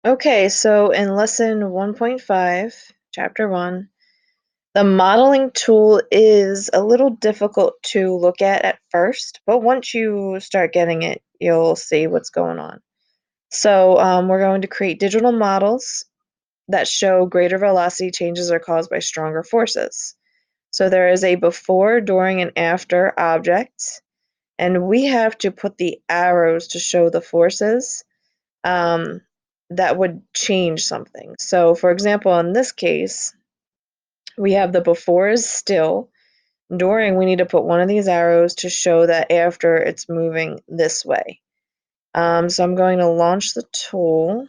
Okay, so in lesson 1.5, chapter 1, the modeling tool is a little difficult to look at first, but once you start getting it, you'll see what's going on. So we're going to create digital models that show greater velocity changes are caused by stronger forces. So there is a before, during, and after object, and we have to put the arrows to show the forces um, that would change something. So, for example, in this case, we have the before is still. During, we need to put one of these arrows to show that after it's moving this way. So I'm going to launch the tool.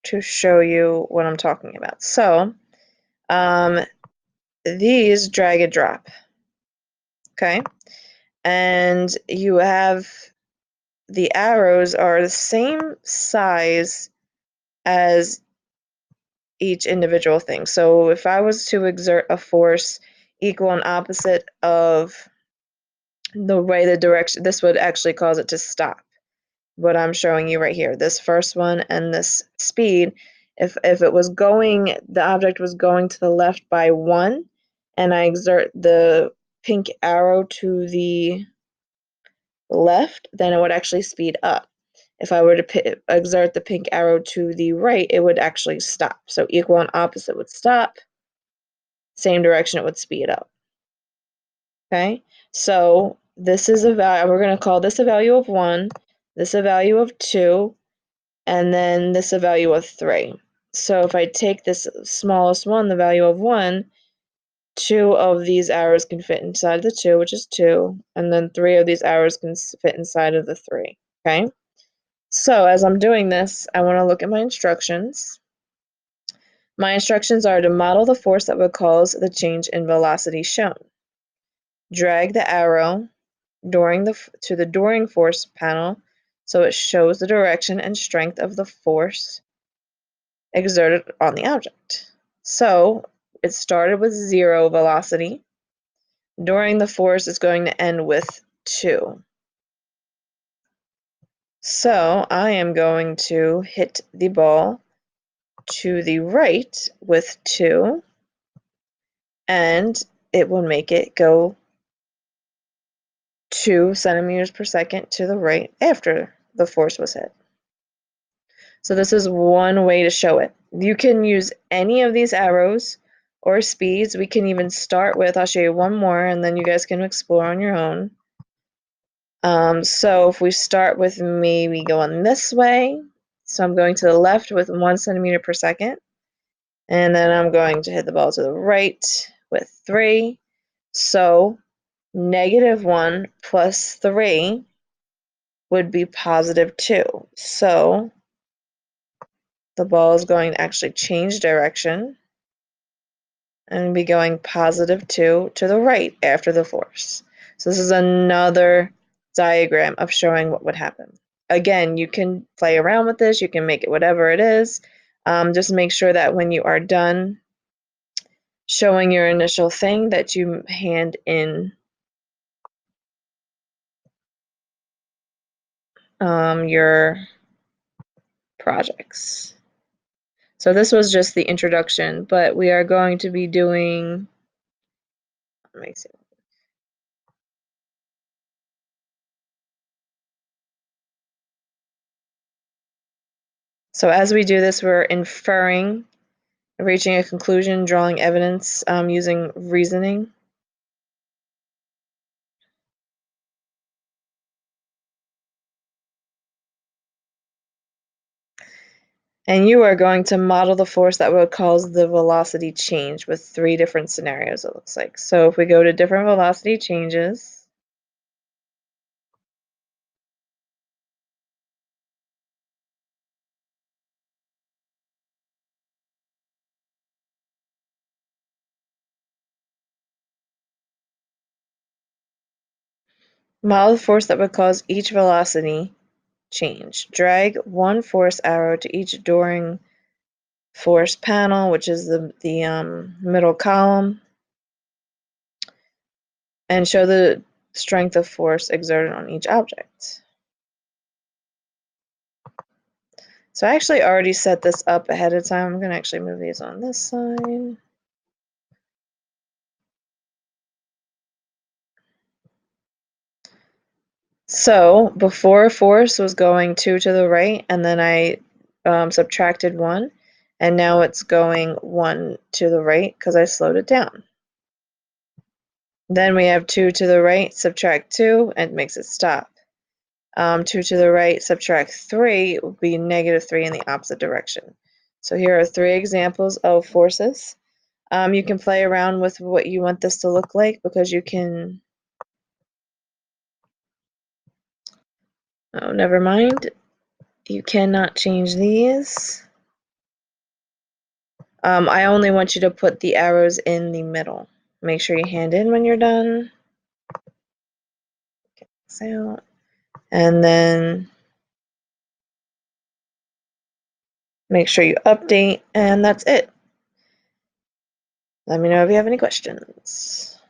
To show you what I'm talking about. So um, these drag and drop, okay? And you have the arrows are the same size as each individual thing. So if I was to exert a force equal and opposite of the way the direction, this would actually cause it to stop. What I'm showing you right here, this first one and this speed, if it was going, the object was going to the left by 1, and I exert the pink arrow to the left, then it would actually speed up. If I were to exert the pink arrow to the right, it would actually stop. So equal and opposite would stop, same direction it would speed up. Okay, so this is a value, we're going to call this a value of 1, this a value of 2, and then this a value of 3. So if I take this smallest one, the value of 1, 2 of these arrows can fit inside the 2, which is 2, and then 3 of these arrows can fit inside of the 3. Okay, so as I'm doing this, I want to look at my instructions. My instructions are to model the force that would cause the change in velocity shown. Drag the arrow to the during force panel so it shows the direction and strength of the force exerted on the object. So it started with 0 velocity. During the force, it's going to end with 2. So I am going to hit the ball to the right with 2, and it will make it go 2 centimeters per second to the right after the force was hit. So this is one way to show it. You can use any of these arrows or speeds. We can even start with, I'll show you one more, and then you guys can explore on your own. So if we start with maybe going this way, so I'm going to the left with 1 centimeter per second, and then I'm going to hit the ball to the right with 3. So -1 plus 3 would be +2. So the ball is going to actually change direction and be going +2 to the right after the force. So this is another diagram of showing what would happen. Again, you can play around with this, you can make it whatever it is. Just make sure that when you are done showing your initial thing that you hand in your projects. So this was just the introduction, but we are going to be doing, let me see. So as we do this, we're inferring, reaching a conclusion, drawing evidence, using reasoning. And you are going to model the force that would cause the velocity change with 3 different scenarios, it looks like. So if we go to different velocity changes, model the force that would cause each velocity change. Drag one force arrow to each during force panel, which is the middle column. and show the strength of force exerted on each object. So I actually already set this up ahead of time. I'm going to actually move these on this side. So before force was going 2 to the right, and then I subtracted 1, and now it's going 1 to the right because I slowed it down. Then we have 2 to the right, subtract 2, and it makes it stop. 2 to the right, subtract 3 would be -3 in the opposite direction. So here are 3 examples of forces. You can play around with what you want this to look like because you can... Oh, never mind. You cannot change these. I only want you to put the arrows in the middle. Make sure you hand in when you're done. Get this out. And then make sure you update, and that's it. Let me know if you have any questions.